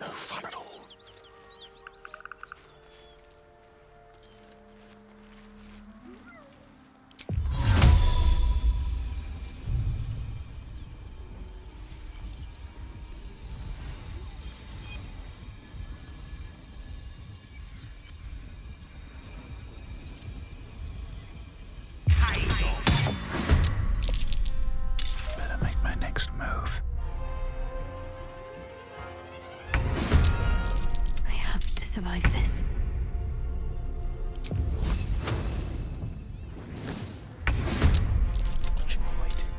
No fun at all. Better make my next move. Survive this. Watching and waiting.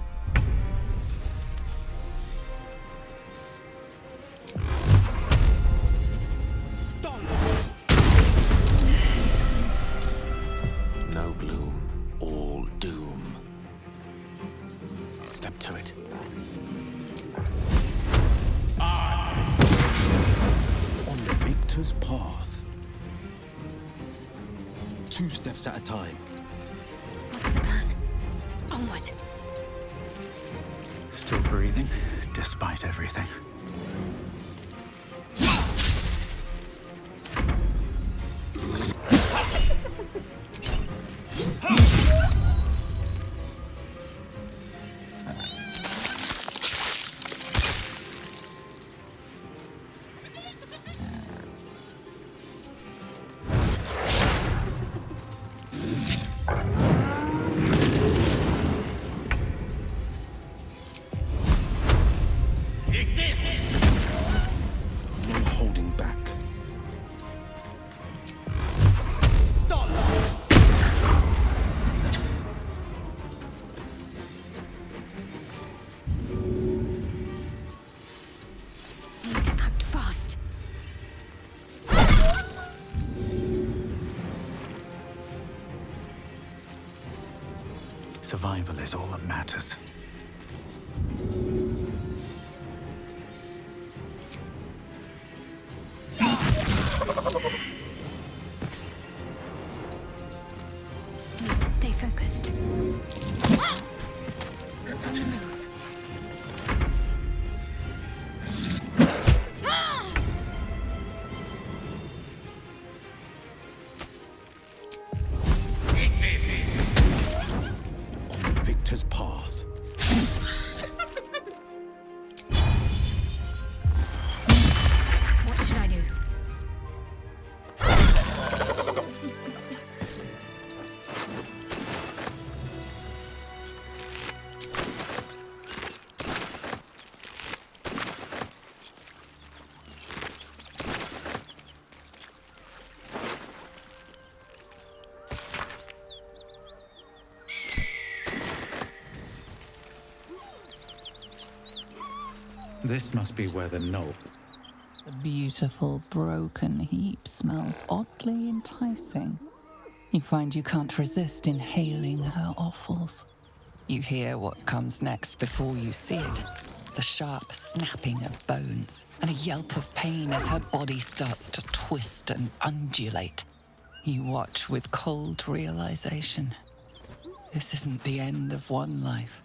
No gloom, all doom. Step to it. On the victor's path. 2 steps at a time. What's the plan? Onward. Still breathing, despite everything. No holding back. Need to act fast. Survival is all that matters. Need to stay focused. On the victor's path. What should I do? This must be where the knoll. The beautiful broken heap smells oddly enticing. You find you can't resist inhaling her offals. You hear what comes next before you see it. The sharp snapping of bones and a yelp of pain as her body starts to twist and undulate. You watch with cold realization. This isn't the end of one life,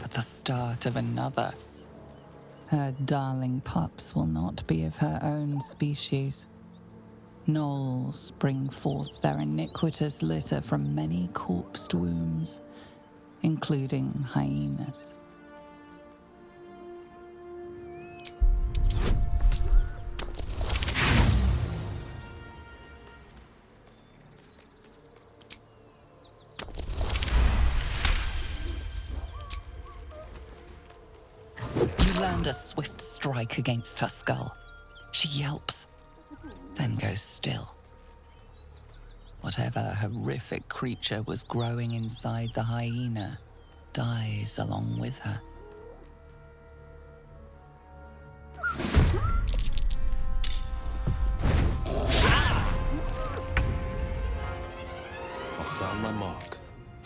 but the start of another. Her darling pups will not be of her own species. Gnolls bring forth their iniquitous litter from many corpsed wombs, including hyenas. land a swift strike against her skull. She yelps, then goes still. Whatever horrific creature was growing inside the hyena dies along with her. I found my mark.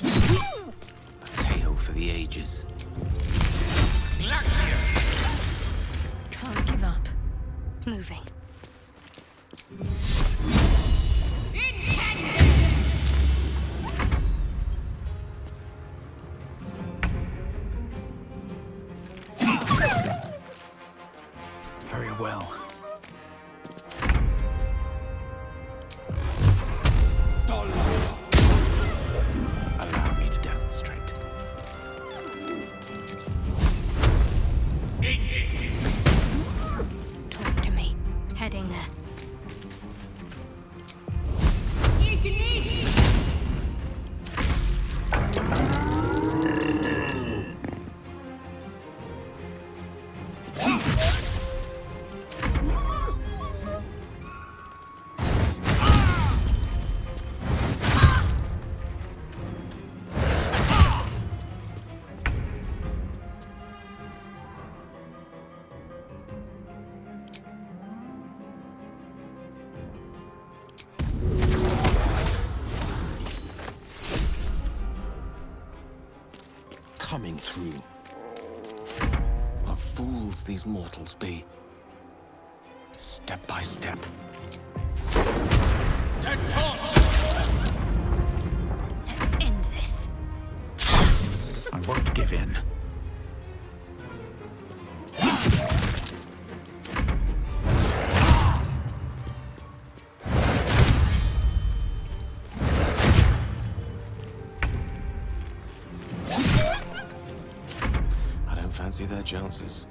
A tale for the ages. Can't give up. Moving. Very well. Allow me to demonstrate. Talk to me. Heading there. Coming through. What fools these mortals be. Step by step. Let's end this. I won't give in. I don't fancy their chances.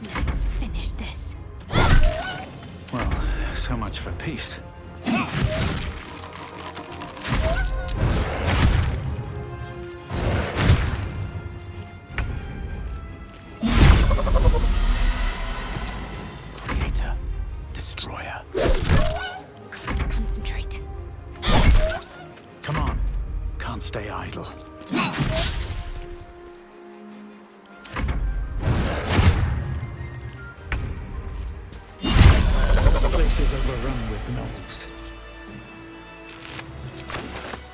Let's finish this. Well, so much for peace. Creator, destroyer. Got to concentrate. Come on, can't stay idle. The place is overrun with gnolls.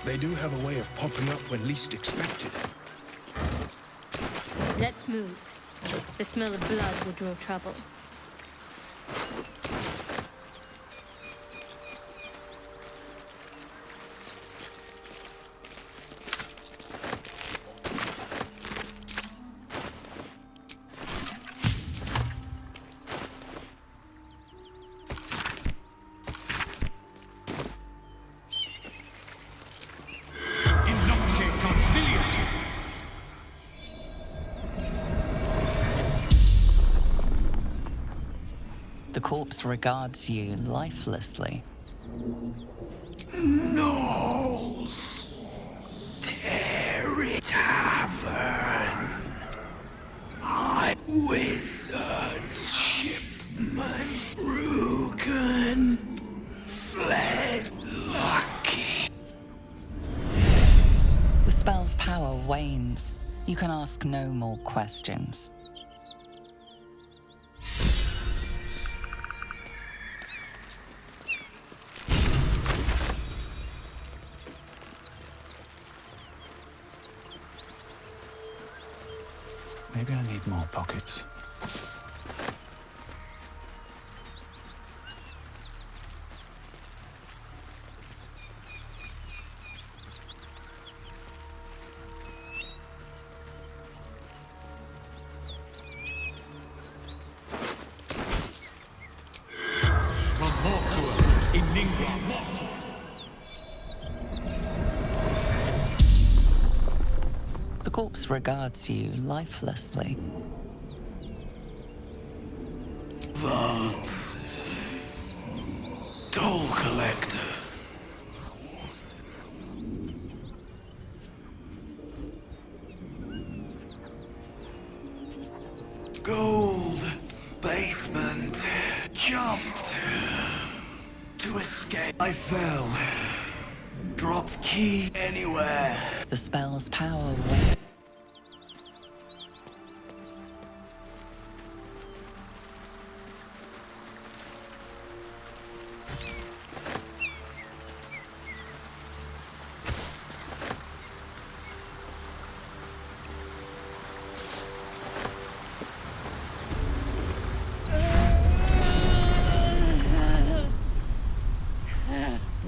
They do have a way of popping up when least expected. Let's move. The smell of blood will draw trouble. The corpse regards you lifelessly. Gnolls! Terry Tavern! I wizard's shipment broken. Fled lucky. The spell's power wanes. You can ask no more questions. Maybe I need more pockets. The corpse regards you lifelessly. Volte. Toll collector. Gold. Basement. Jumped. To escape. I fell. Dropped key anywhere. The spell's power went.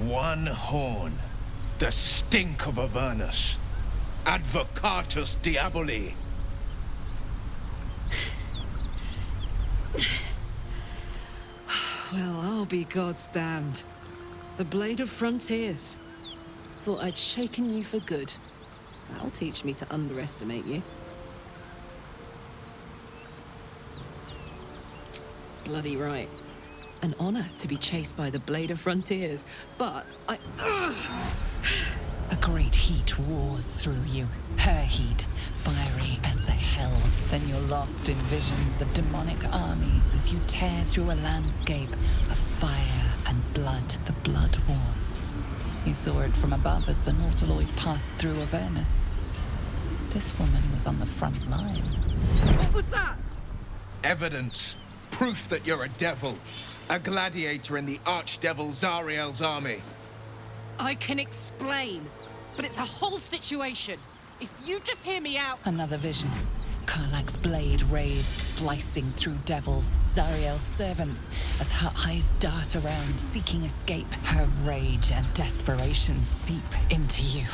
One horn. The stink of Avernus. Advocatus diaboli. Well, I'll be God's damned. The Blade of Frontiers. Thought I'd shaken you for good. That'll teach me to underestimate you. Bloody right. An honor to be chased by the Blade of Frontiers, but I... A great heat roars through you. Her heat, fiery as the hells. Then you're lost in visions of demonic armies as you tear through a landscape of fire and blood, the Blood War. You saw it from above as the Nautiloid passed through Avernus. This woman was on the front line. What was that? Evidence. Proof that you're a devil. A gladiator in the archdevil Zariel's army. I can explain, but it's a whole situation. If you just hear me out... Another vision. Karlach's blade raised, slicing through devils, Zariel's servants, as her eyes dart around, seeking escape. Her rage and desperation seep into you.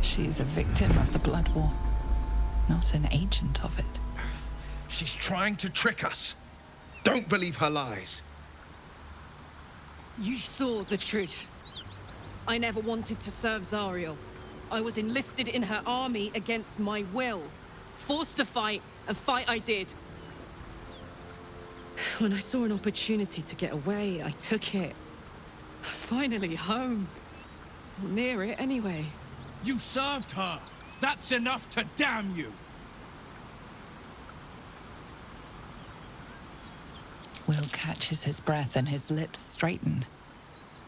She's a victim of the Blood War, not an agent of it. She's trying to trick us. Don't believe her lies. You saw the truth. I never wanted to serve Zariel. I was enlisted in her army against my will. Forced to fight, and fight I did. When I saw an opportunity to get away, I took it. Finally home. Or near it, anyway. You served her. That's enough to damn you. Will catches his breath and his lips straighten.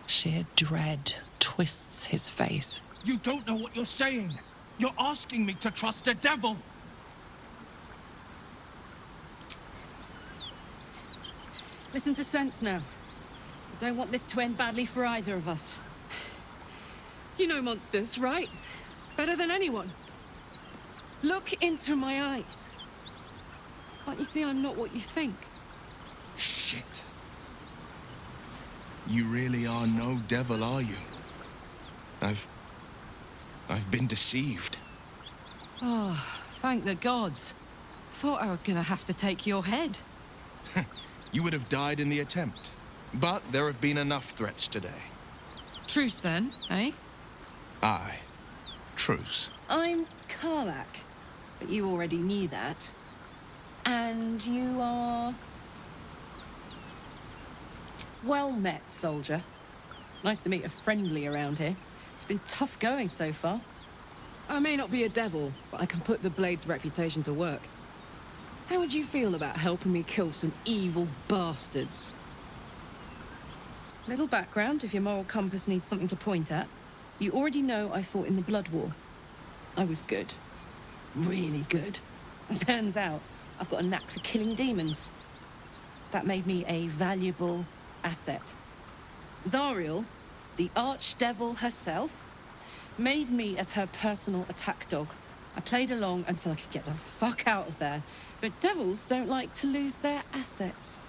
Sheer dread twists his face. You don't know what you're saying. You're asking me to trust a devil. Listen to sense now. I don't want this to end badly for either of us. You know monsters, right? Better than anyone. Look into my eyes. Can't you see I'm not what you think? Shit. You really are no devil, are you? I've been deceived. Oh, thank the gods. Thought I was gonna have to take your head. You would have died in the attempt. But there have been enough threats today. Truce then, eh? Aye. Truce. I'm Karlach, but you already knew that. And you are... Well met, soldier. Nice to meet a friendly around here. It's been tough going so far. I may not be a devil, but I can put the Blade's reputation to work. How would you feel about helping me kill some evil bastards? Little background, if your moral compass needs something to point at. You already know I fought in the Blood War. I was good. Really good. Turns out, I've got a knack for killing demons. That made me a valuable asset. Zariel, the archdevil herself, made me as her personal attack dog. I played along until I could get the fuck out of there. But devils don't like to lose their assets.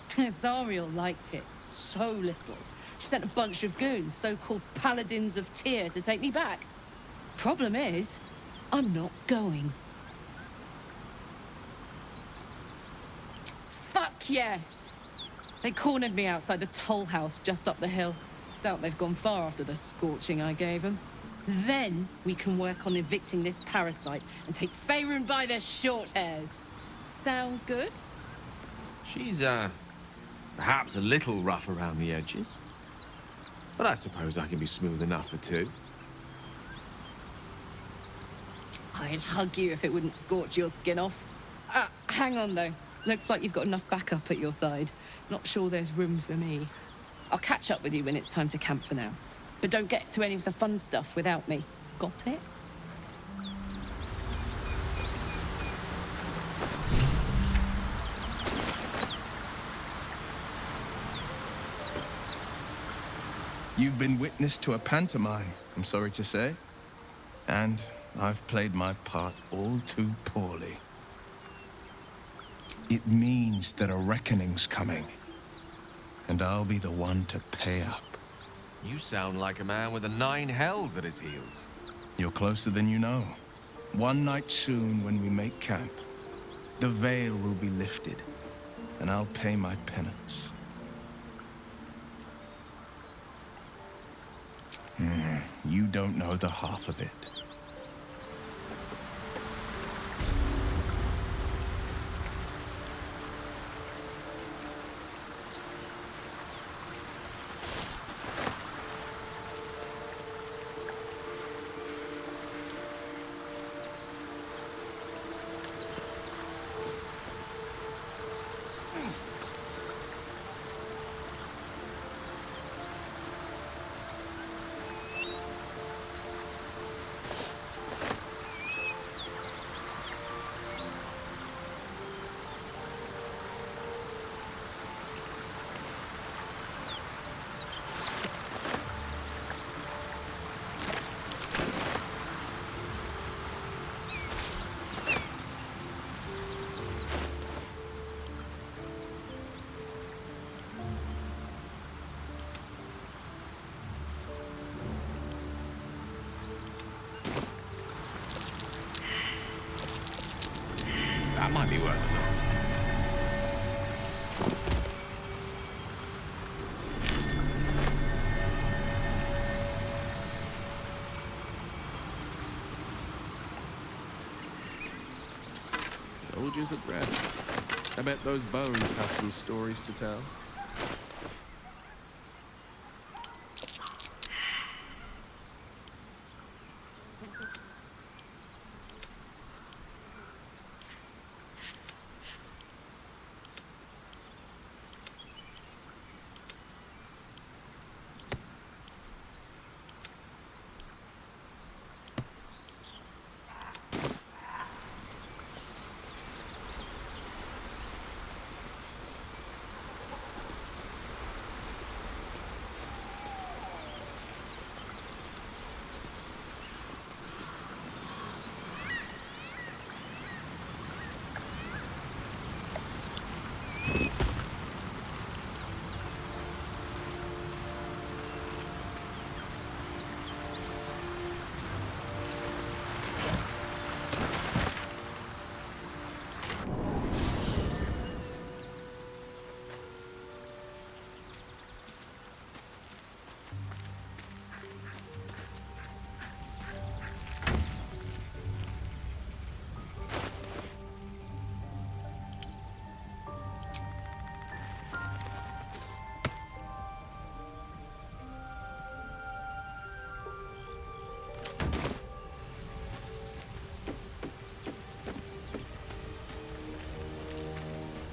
Zariel liked it so little. She sent a bunch of goons, so-called paladins of Tyr, to take me back. Problem is, I'm not going. Fuck yes! They cornered me outside the toll house just up the hill. Doubt they've gone far after the scorching I gave them. Then we can work on evicting this parasite and take Faerun by their short hairs. Sound good? She's, perhaps a little rough around the edges. But I suppose I can be smooth enough for two. I'd hug you if it wouldn't scorch your skin off. Hang on, though. Looks like you've got enough backup at your side. Not sure there's room for me. I'll catch up with you when it's time to camp for now. But don't get to any of the fun stuff without me. Got it? You've been witness to a pantomime, I'm sorry to say. And I've played my part all too poorly. It means that a reckoning's coming. And I'll be the one to pay up. You sound like a man with the 9 hells at his heels. You're closer than you know. One night soon, when we make camp, the veil will be lifted, and I'll pay my penance. You don't know the half of it. That might be worth it, though. Soldiers at rest. I bet those bones have some stories to tell.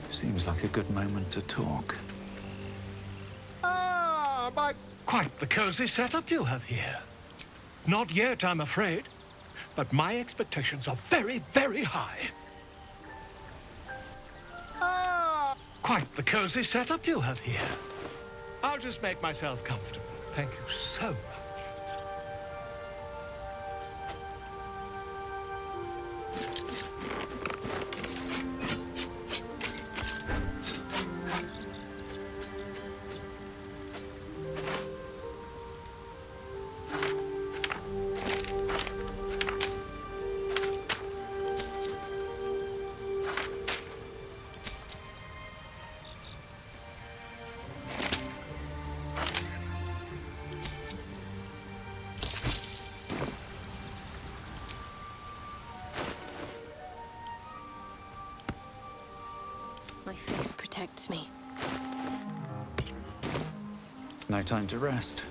Seems like a good moment to talk. Quite the cozy setup you have here. Not yet, I'm afraid. But my expectations are very, very high. Quite the cozy setup you have here. I'll just make myself comfortable. Thank you so much. My faith protects me. No time to rest.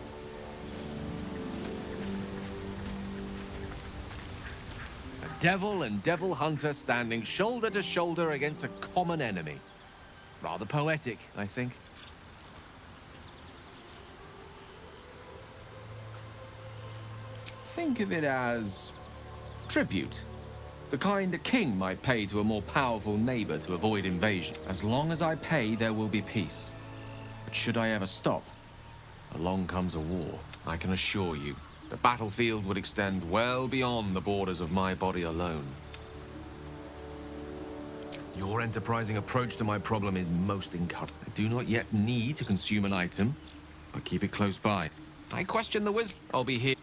A devil and devil hunter standing shoulder to shoulder against a common enemy. Rather poetic, I think. Think of it as tribute. The kind a king might pay to a more powerful neighbor to avoid invasion. As long as I pay, there will be peace. But should I ever stop, along comes a war. I can assure you, the battlefield would extend well beyond the borders of my body alone. Your enterprising approach to my problem is most encouraging. I do not yet need to consume an item, but keep it close by. I question the wisdom. I'll be here.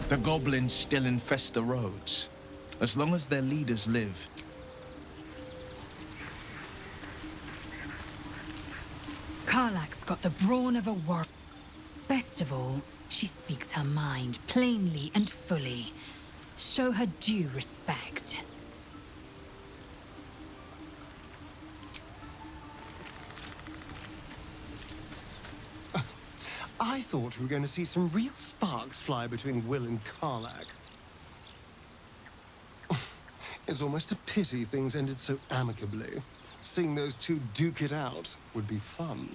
The goblins still infest the roads. As long as their leaders live. Karlach's got the brawn of a warrior. Best of all, she speaks her mind plainly and fully. Show her due respect. I thought we were going to see some real sparks fly between Will and Karlach. It's almost a pity things ended so amicably. Seeing those two duke it out would be fun.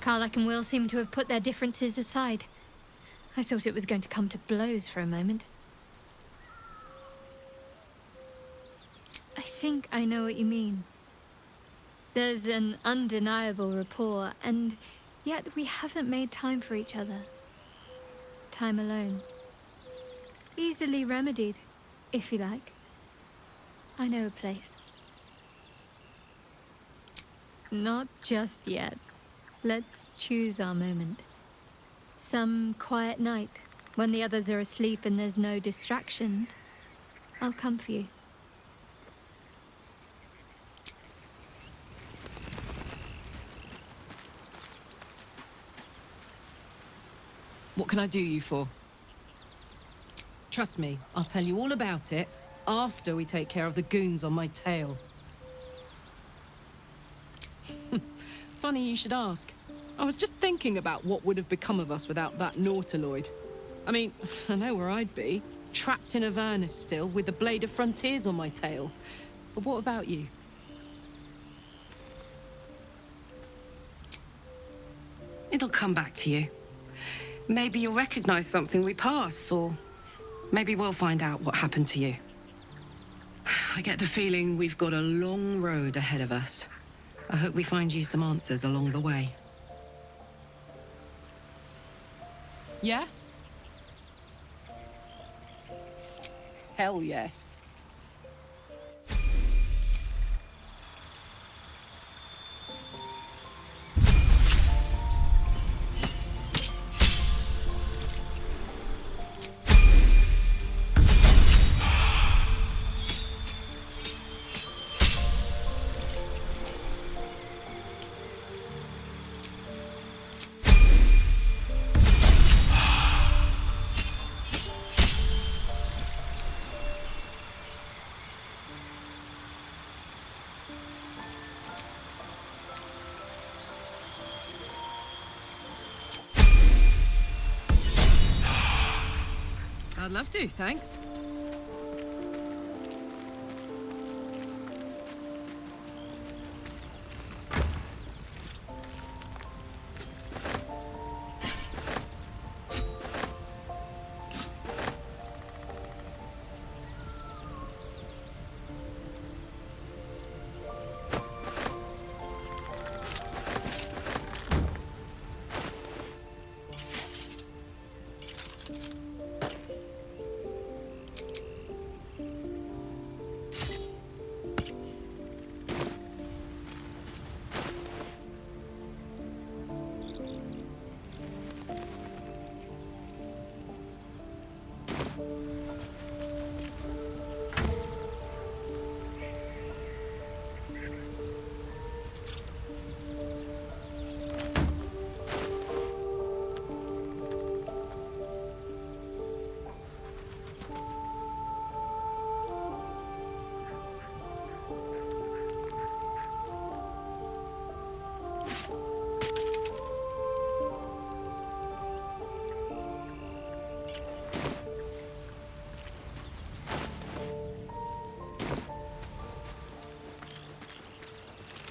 Karlach and Will seem to have put their differences aside. I thought it was going to come to blows for a moment. I think I know what you mean. There's an undeniable rapport, and yet we haven't made time for each other. Time alone. Easily remedied, if you like. I know a place. Not just yet. Let's choose our moment. Some quiet night, when the others are asleep and there's no distractions, I'll come for you. What can I do you for? Trust me, I'll tell you all about it after we take care of the goons on my tail. Funny you should ask. I was just thinking about what would have become of us without that nautiloid. I mean, I know where I'd be. Trapped in Avernus still, with the Blade of Frontiers on my tail. But what about you? It'll come back to you. Maybe you'll recognize something we passed, or maybe we'll find out what happened to you. I get the feeling we've got a long road ahead of us. I hope we find you some answers along the way. Yeah? Hell yes. I'd love to, thanks.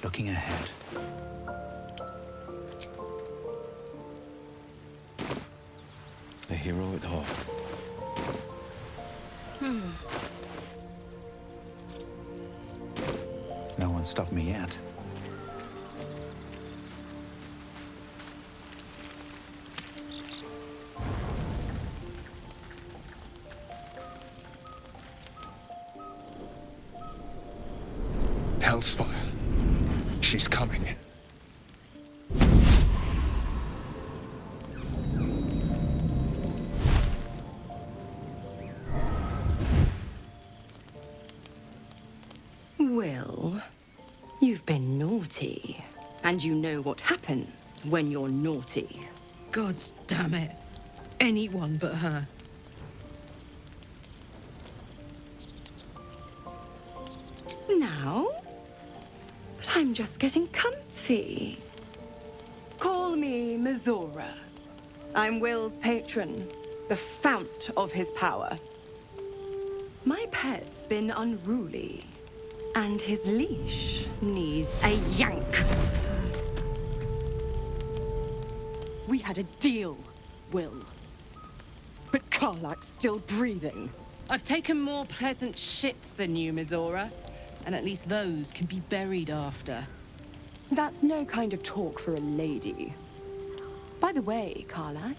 Looking ahead. A hero at heart. No one stopped me yet. Hell's fire. She's coming. Will, you've been naughty. And you know what happens when you're naughty. God damn it. Anyone but her. Now? But I'm just getting comfy. Call me Mizora. I'm Will's patron, the fount of his power. My pet's been unruly, and his leash needs a yank. We had a deal, Will. But Karlach's still breathing. I've taken more pleasant shits than you, Mizora. And at least those can be buried after. That's no kind of talk for a lady. By the way, Karlach,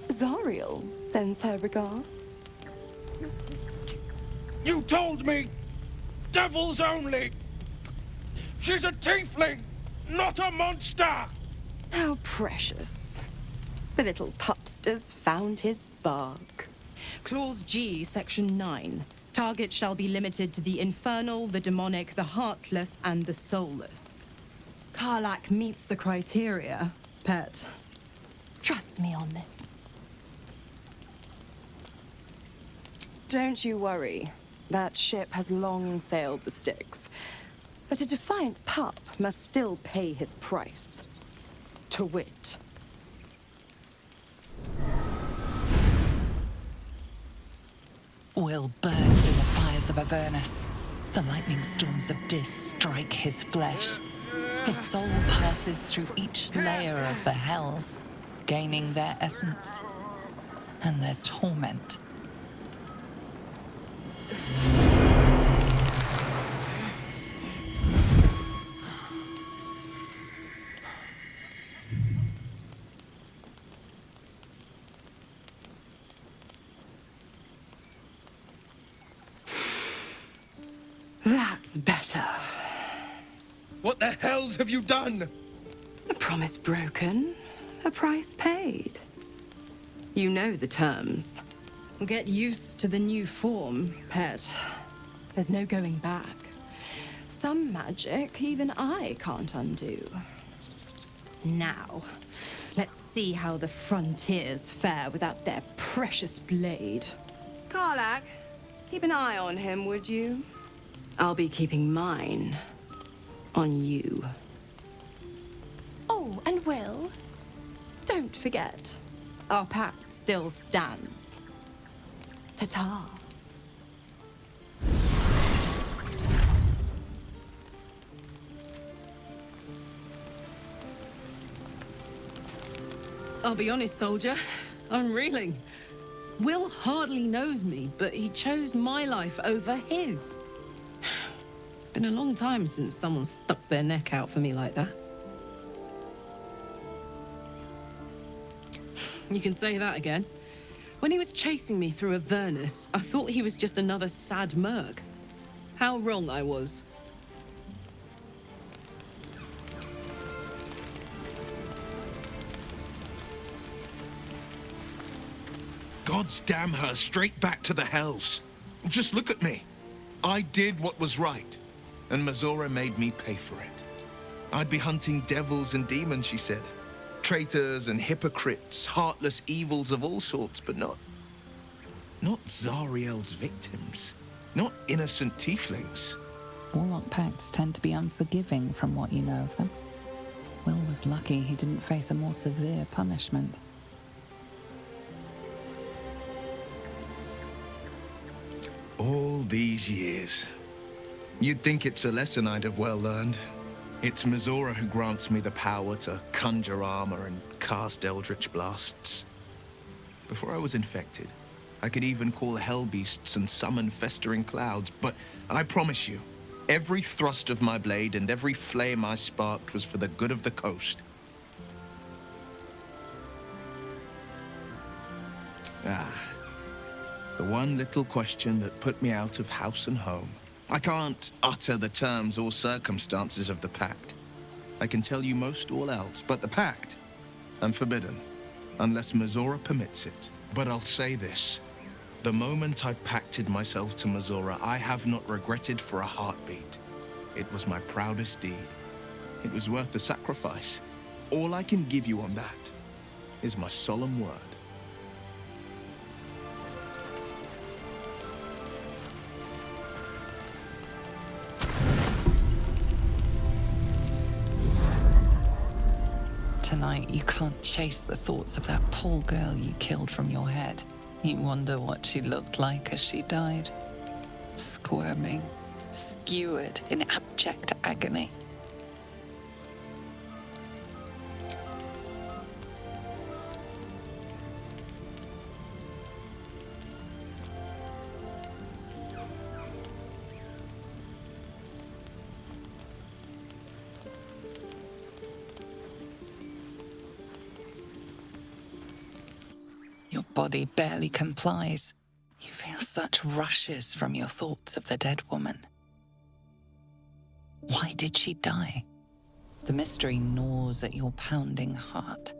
Zariel sends her regards. You told me! Devils only! She's a tiefling, not a monster! How precious. The little pupster's found his bark. Clause G, Section 9. Target shall be limited to the infernal, the demonic, the heartless, and the soulless. Karlach meets the criteria, pet. Trust me on this. Don't you worry. That ship has long sailed the Styx. But a defiant pup must still pay his price. To wit. Will burns in the fires of Avernus. The lightning storms of Dis strike his flesh. His soul passes through each layer of the hells, gaining their essence and their torment. That's better. What the hells have you done? A promise broken, a price paid. You know the terms. Get used to the new form, pet. There's no going back. Some magic even I can't undo. Now, let's see how the frontiers fare without their precious blade. Karlach, keep an eye on him, would you? I'll be keeping mine on you. Oh, and Will, don't forget, our pact still stands. Ta-ta. I'll be honest, soldier. I'm reeling. Will hardly knows me, but he chose my life over his. Been a long time since someone stuck their neck out for me like that. You can say that again. When he was chasing me through Avernus, I thought he was just another sad merc. How wrong I was. God's damn her straight back to the hells. Just look at me. I did what was right, and Mizora made me pay for it. I'd be hunting devils and demons, she said. Traitors and hypocrites, heartless evils of all sorts, but not Zariel's victims. Not innocent tieflings. Warlock pacts tend to be unforgiving from what you know of them. Will was lucky he didn't face a more severe punishment. All these years. You'd think it's a lesson I'd have well learned. It's Mizora who grants me the power to conjure armor and cast eldritch blasts. Before I was infected, I could even call hell beasts and summon festering clouds, but I promise you, every thrust of my blade and every flame I sparked was for the good of the coast. The one little question that put me out of house and home. I can't utter the terms or circumstances of the pact. I can tell you most all else, but the pact, unforbidden, unless Mizora permits it. But I'll say this. The moment I pacted myself to Mizora, I have not regretted for a heartbeat. It was my proudest deed. It was worth the sacrifice. All I can give you on that is my solemn word. Tonight, you can't chase the thoughts of that poor girl you killed from your head. You wonder what she looked like as she died. Squirming, skewered in abject agony. Your body barely complies. You feel such rushes from your thoughts of the dead woman. Why did she die? The mystery gnaws at your pounding heart.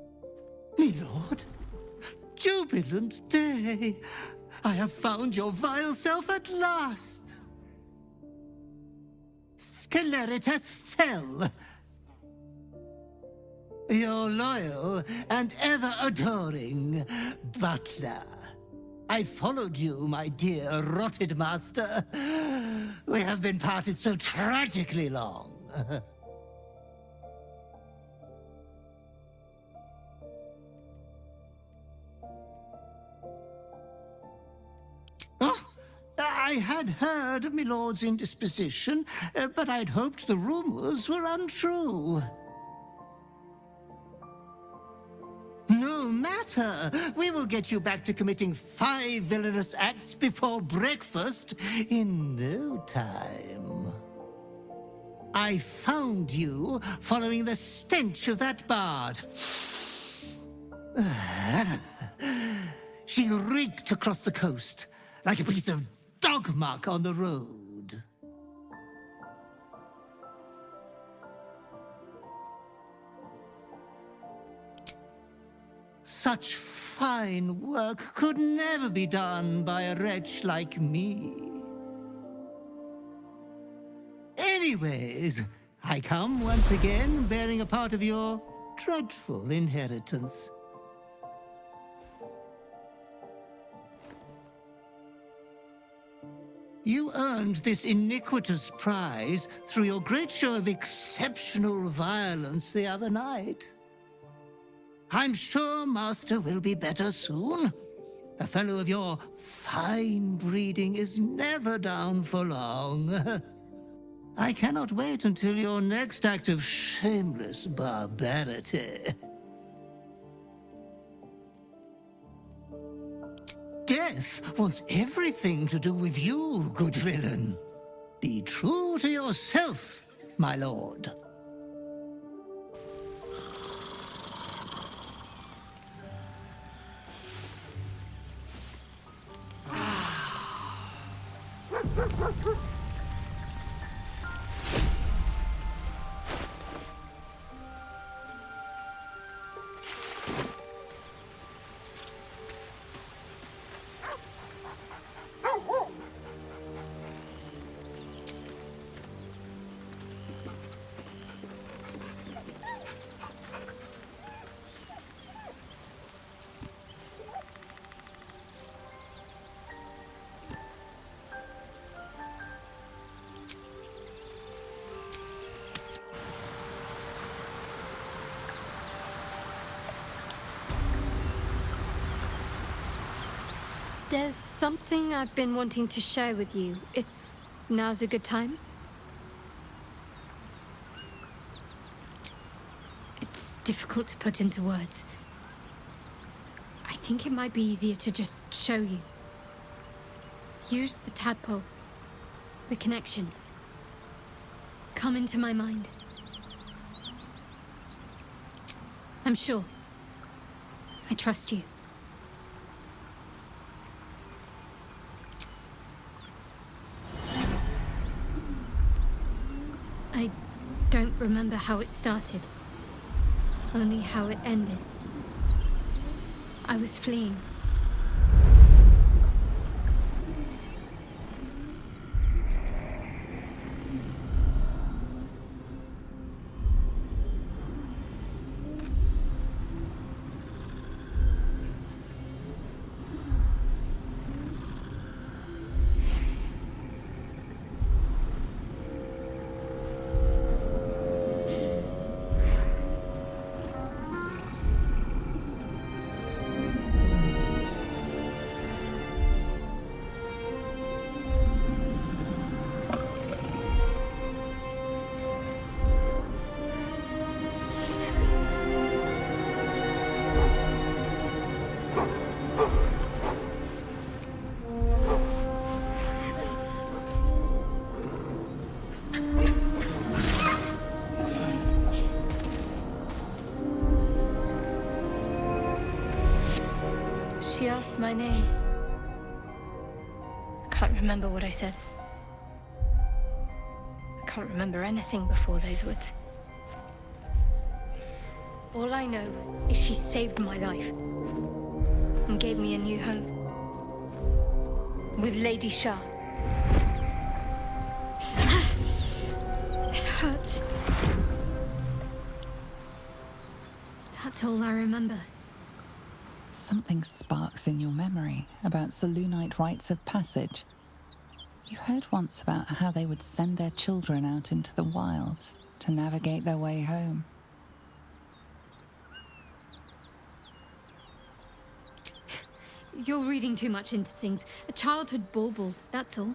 Me lord, jubilant day! I have found your vile self at last! Sceleritas fell. Your loyal and ever-adoring butler. I followed you, my dear rotted master. We have been parted so tragically long. Oh, I had heard of my lord's indisposition, but I'd hoped the rumors were untrue. No matter. We will get you back to committing 5 villainous acts before breakfast in no time. I found you following the stench of that bard. She reeked across the coast like a piece of dog muck on the road. Such fine work could never be done by a wretch like me. Anyways, I come once again bearing a part of your dreadful inheritance. You earned this iniquitous prize through your great show of exceptional violence the other night. I'm sure Master will be better soon. A fellow of your fine breeding is never down for long. I cannot wait until your next act of shameless barbarity. Death wants everything to do with you, good villain. Be true to yourself, my lord. There's something I've been wanting to share with you, if now's a good time. It's difficult to put into words. I think it might be easier to just show you. Use the tadpole. The connection. Come into my mind. I'm sure. I trust you. I don't remember how it started. Only how it ended. I was fleeing. She asked my name. I can't remember what I said. I can't remember anything before those words. All I know is she saved my life and gave me a new home with Lady Shah. It hurts. That's all I remember. Something sparks in your memory about Selûnite rites of passage. You heard once about how they would send their children out into the wilds to navigate their way home. You're reading too much into things. A childhood bauble, that's all.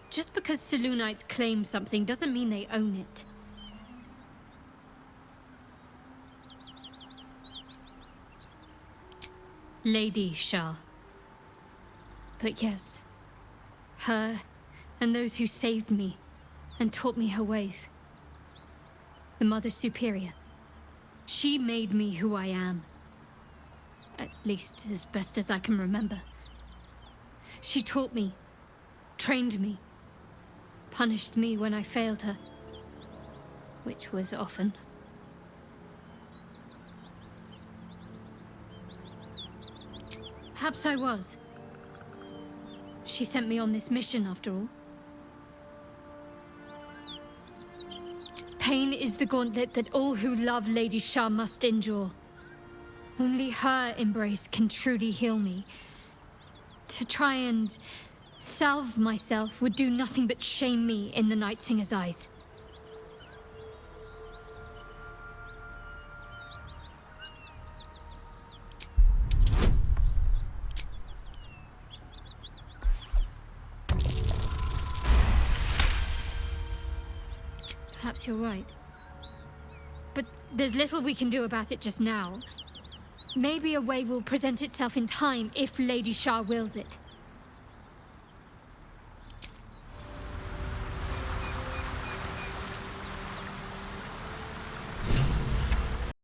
Just because Selûnites claim something doesn't mean they own it. Lady Shah. But yes, her and those who saved me and taught me her ways. The Mother Superior. She made me who I am. At least as best as I can remember. She taught me, trained me, punished me when I failed her, which was often. Perhaps I was. She sent me on this mission, after all. Pain is the gauntlet that all who love Lady Shah must endure. Only her embrace can truly heal me. To try and salve myself would do nothing but shame me in the Night Singer's eyes. Perhaps you're right. But there's little we can do about it just now. Maybe a way will present itself in time if Lady Shah wills it.